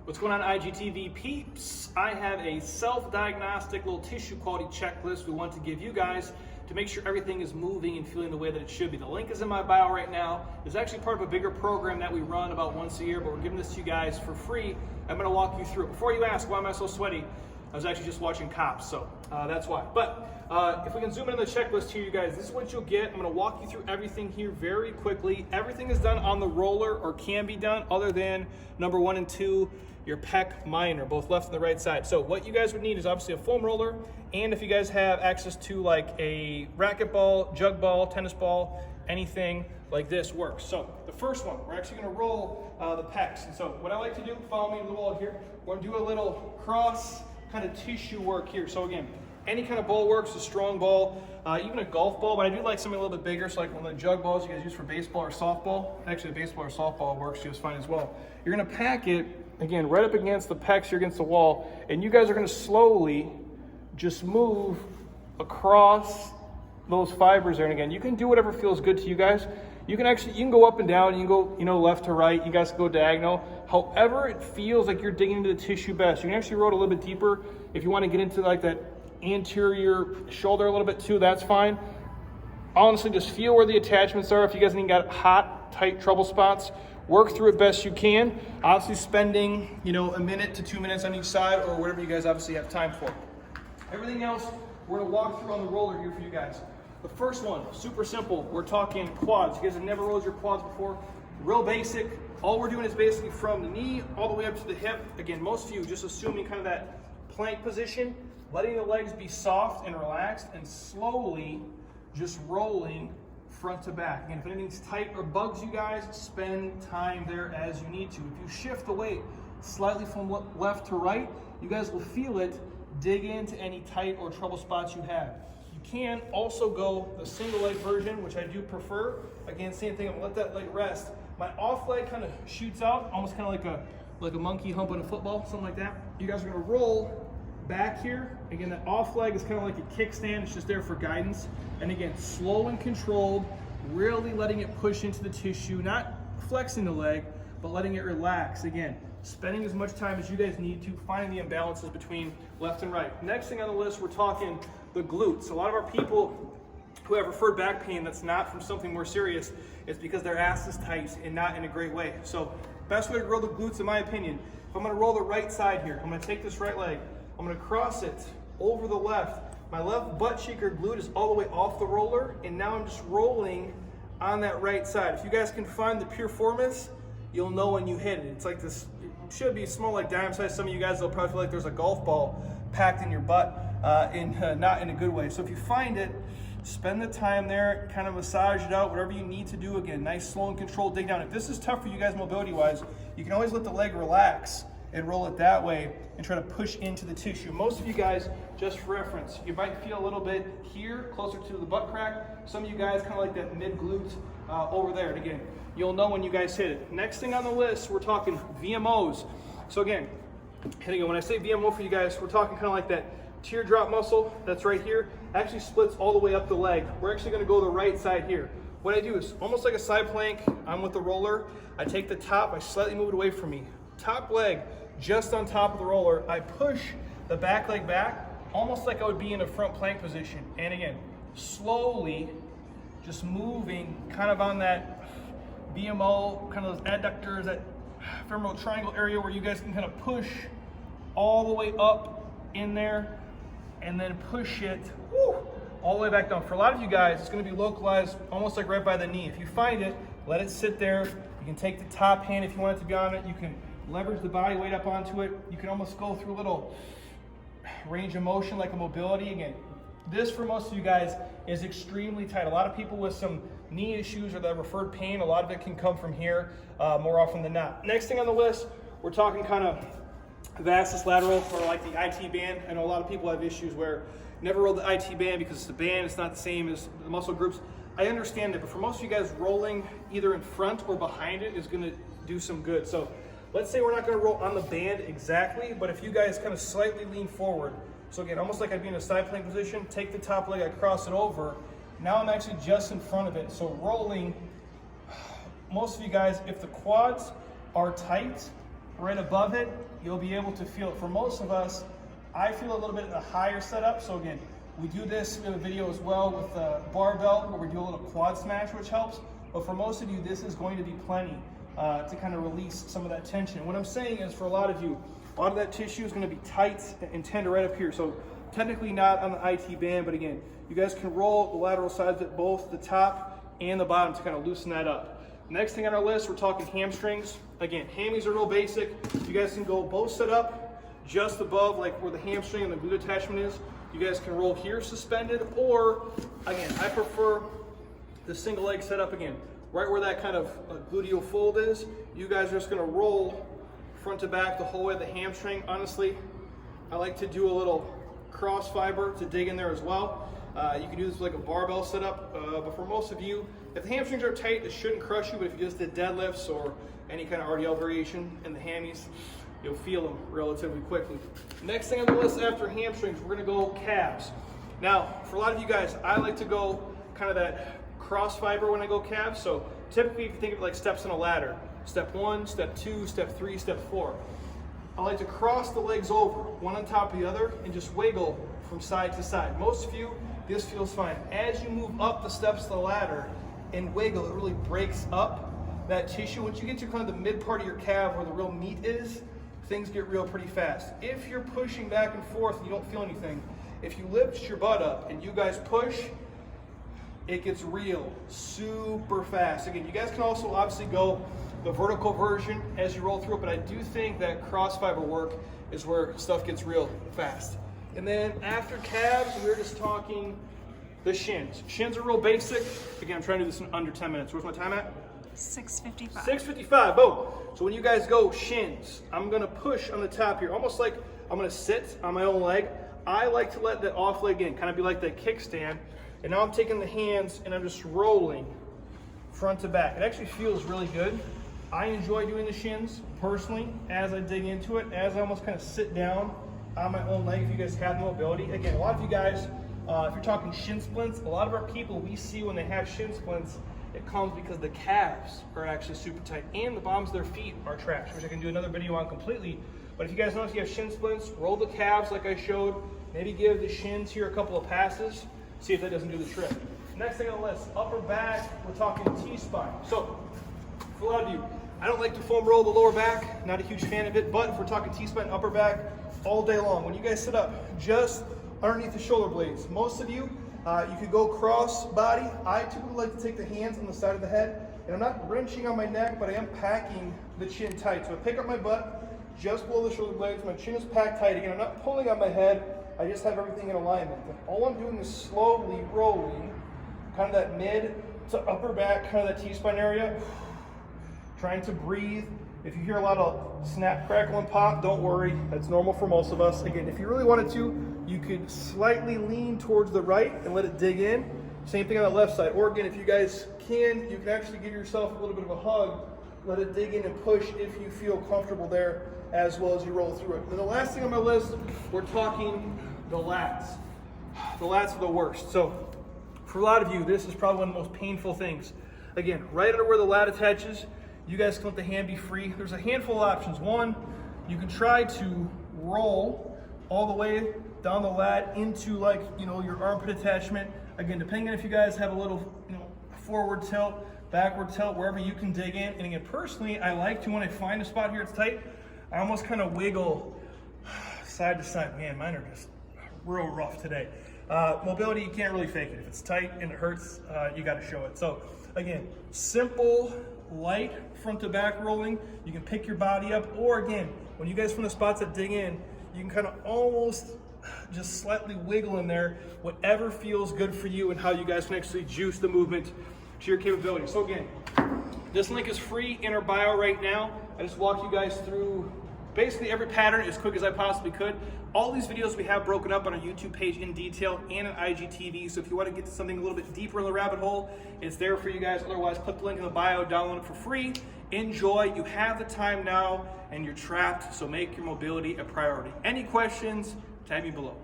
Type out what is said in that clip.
What's going on, IGTV peeps? I have a self-diagnostic little tissue quality checklist we want to give you guys to make sure everything is moving and feeling the way that it should be. The link is in my bio right now. It's actually part of a bigger program that we run about once a year, but we're giving this to you guys for free. I'm gonna walk you through it. Before you ask, why am I so sweaty? I was actually just watching Calves, so that's why. But if we can zoom in on the checklist here, you guys, this is what you'll get. I'm gonna walk you through everything here very quickly. Everything is done on the roller, or can be done, other than number 1 and 2, your pec minor, both left and the right side. So what you guys would need is obviously a foam roller, and if you guys have access to like a racquetball, jug ball, tennis ball, anything like this works. So the first one, we're actually gonna roll the pecs. And so what I like to do, follow me to the wall here, we're gonna do a little cross kind of tissue work here. So again, any kind of ball works, a strong ball, even a golf ball, but I do like something a little bit bigger, so like one of the jug balls you guys use for baseball or softball. Actually, baseball or softball works just fine as well. You're gonna pack it, again, right up against the pecs here against the wall, and you guys are gonna slowly just move across those fibers there. And again, you can do whatever feels good to you guys. You can go up and down, you can go, left to right, you guys can go diagonal. However it feels like you're digging into the tissue best. You can actually roll it a little bit deeper if you want to get into like that anterior shoulder a little bit too, that's fine. Honestly, just feel where the attachments are. If you guys ain't got hot, tight trouble spots, work through it best you can. Obviously spending, a minute to 2 minutes on each side, or whatever you guys obviously have time for. Everything else, we're gonna walk through on the roller here for you guys. The first one, super simple. We're talking quads. You guys have never rolled your quads before. Real basic. All we're doing is basically from the knee all the way up to the hip. Again, most of you just assuming kind of that plank position, letting the legs be soft and relaxed, and slowly just rolling front to back. Again, if anything's tight or bugs you guys, spend time there as you need to. If you shift the weight slightly from left to right, you guys will feel it dig into any tight or trouble spots you have. You can also go the single leg version, which I do prefer. Again, same thing, I'm gonna let that leg rest. My off leg kind of shoots out, almost kind of like a monkey humping a football, something like that. You guys are gonna roll back here. Again, that off leg is kind of like a kickstand. It's just there for guidance. And again, slow and controlled, really letting it push into the tissue, not flexing the leg, but letting it relax. Again, spending as much time as you guys need to, finding the imbalances between left and right. Next thing on the list, we're talking the glutes. A lot of our people who have referred back pain that's not from something more serious is because their ass is tight and not in a great way. So best way to roll the glutes, in my opinion, if I'm gonna roll the right side here, I'm gonna take this right leg, I'm gonna cross it over the left. My left butt cheek or glute is all the way off the roller, and now I'm just rolling on that right side. If you guys can find the piriformis, you'll know when you hit it. It's like this, it should be small like dime size. Some of you guys will probably feel like there's a golf ball packed in your butt, not in a good way. So if you find it, spend the time there, kind of massage it out, whatever you need to do. Again, nice, slow and controlled dig down. If this is tough for you guys mobility-wise, you can always let the leg relax and roll it that way and try to push into the tissue. Most of you guys, just for reference, you might feel a little bit here, closer to the butt crack. Some of you guys kind of like that mid-glute over there. And again, you'll know when you guys hit it. Next thing on the list, we're talking VMOs. So again, when I say VMO for you guys, we're talking kind of like that teardrop muscle that's right here, actually splits all the way up the leg. We're actually gonna go the right side here. What I do is almost like a side plank. I'm with the roller. I take the top, I slightly move it away from me. Top leg just on top of the roller. I push the back leg back, almost like I would be in a front plank position. And again, slowly just moving kind of on that VMO, kind of those adductors, that femoral triangle area where you guys can kind of push all the way up in there and then push it all the way back down. For a lot of you guys, it's going to be localized almost like right by the knee. If you find it, let it sit there. You can take the top hand if you want it to be on it. You can leverage the body weight up onto it. You can almost go through a little range of motion like a mobility. Again, this for most of you guys is extremely tight. A lot of people with some knee issues or that referred pain, a lot of it can come from here more often than not. Next thing on the list, we're talking kind of Vastus Lateralis, or like the IT band. I know a lot of people have issues where never roll the IT band because it's the band, it's not the same as the muscle groups. I understand it, but for most of you guys, rolling either in front or behind it is gonna do some good. So let's say we're not gonna roll on the band exactly, but if you guys kind of slightly lean forward, so again, almost like I'd be in a side plank position, take the top leg, I cross it over. Now I'm actually just in front of it. So rolling, most of you guys, if the quads are tight, right above it, you'll be able to feel it. For most of us, I feel a little bit a higher setup. So again, we do this in a video as well with a barbell where we do a little quad smash, which helps. But for most of you, this is going to be plenty to kind of release some of that tension. What I'm saying is, for a lot of you, a lot of that tissue is going to be tight and tender right up here. So technically not on the IT band, but again, you guys can roll the lateral sides at both the top and the bottom to kind of loosen that up. Next thing on our list, we're talking hamstrings. Again, hammies are real basic. You guys can go both set up just above like where the hamstring and the glute attachment is. You guys can roll here suspended, or again, I prefer the single leg setup again, right where that kind of gluteal fold is. You guys are just gonna roll front to back the whole way of the hamstring. Honestly, I like to do a little cross fiber to dig in there as well. You can do this with like a barbell setup, but for most of you, if the hamstrings are tight, it shouldn't crush you, but if you just did deadlifts or any kind of RDL variation in the hammies, you'll feel them relatively quickly. Next thing on the list after hamstrings, we're gonna go calves. Now, for a lot of you guys, I like to go kind of that cross fiber when I go calves. So typically, if you think of it like steps on a ladder, step 1, step 2, step 3, step 4. I like to cross the legs over, one on top of the other, and just wiggle from side to side. Most of you, this feels fine. As you move up the steps of the ladder and wiggle, it really breaks up that tissue. Once you get to kind of the mid part of your calf where the real meat is, things get real pretty fast. If you're pushing back and forth and you don't feel anything, if you lift your butt up and you guys push, it gets real super fast. Again, you guys can also obviously go the vertical version as you roll through it, but I do think that cross fiber work is where stuff gets real fast. And then after calves, we're just talking the shins. Shins are real basic. Again, I'm trying to do this in under 10 minutes. Where's my time at? 6:55. 6:55, boom. So when you guys go shins, I'm gonna push on the top here, almost like I'm gonna sit on my own leg. I like to let that off leg in, kind of be like that kickstand. And now I'm taking the hands and I'm just rolling front to back. It actually feels really good. I enjoy doing the shins personally as I dig into it, as I almost kind of sit down on my own leg if you guys have the mobility. Again, a lot of you guys, if you're talking shin splints, a lot of our people we see when they have shin splints, it comes because the calves are actually super tight and the bottoms of their feet are trash, which I can do another video on completely. But if you guys notice you have shin splints, roll the calves like I showed, maybe give the shins here a couple of passes, see if that doesn't do the trick. Next thing on the list, upper back, we're talking T-spine. So, for a lot of you, I don't like to foam roll the lower back, not a huge fan of it, but if we're talking T-spine, upper back, all day long. When you guys sit up, just underneath the shoulder blades, most of you, you could go cross body. I typically like to take the hands on the side of the head, and I'm not wrenching on my neck, but I am packing the chin tight. So I pick up my butt, just below the shoulder blades, my chin is packed tight. Again, I'm not pulling on my head, I just have everything in alignment. And all I'm doing is slowly rolling, kind of that mid to upper back, kind of that T-spine area, trying to breathe. If you hear a lot of snap, crackle, and pop, don't worry, that's normal for most of us. Again, if you really wanted to, you could slightly lean towards the right and let it dig in. Same thing on the left side. Or again, if you guys can, you can actually give yourself a little bit of a hug, let it dig in and push if you feel comfortable there as well as you roll through it. And the last thing on my list, we're talking the lats. The lats are the worst. So for a lot of you, this is probably one of the most painful things. Again, right under where the lat attaches, you guys can let the hand be free. There's a handful of options. One, you can try to roll all the way down the lat into like, your armpit attachment. Again, depending on if you guys have a little, forward tilt, backward tilt, wherever you can dig in. And again, personally, I like to, when I find a spot here it's tight, I almost kind of wiggle side to side. Man, mine are just real rough today. Mobility, you can't really fake it. If it's tight and it hurts, you got to show it. So again, simple, light front to back rolling. You can pick your body up, or again, when you guys find the spots that dig in, you can kind of almost just slightly wiggle in there, whatever feels good for you and how you guys can actually juice the movement to your capability. So again, this link is free in our bio right now. I just walked you guys through basically every pattern as quick as I possibly could. All these videos we have broken up on our YouTube page in detail and on IGTV. So if you want to get to something a little bit deeper in the rabbit hole, it's there for you guys. Otherwise, click the link in the bio, download it for free. Enjoy. You have the time now and you're trapped, so make your mobility a priority. Any questions, tag me below.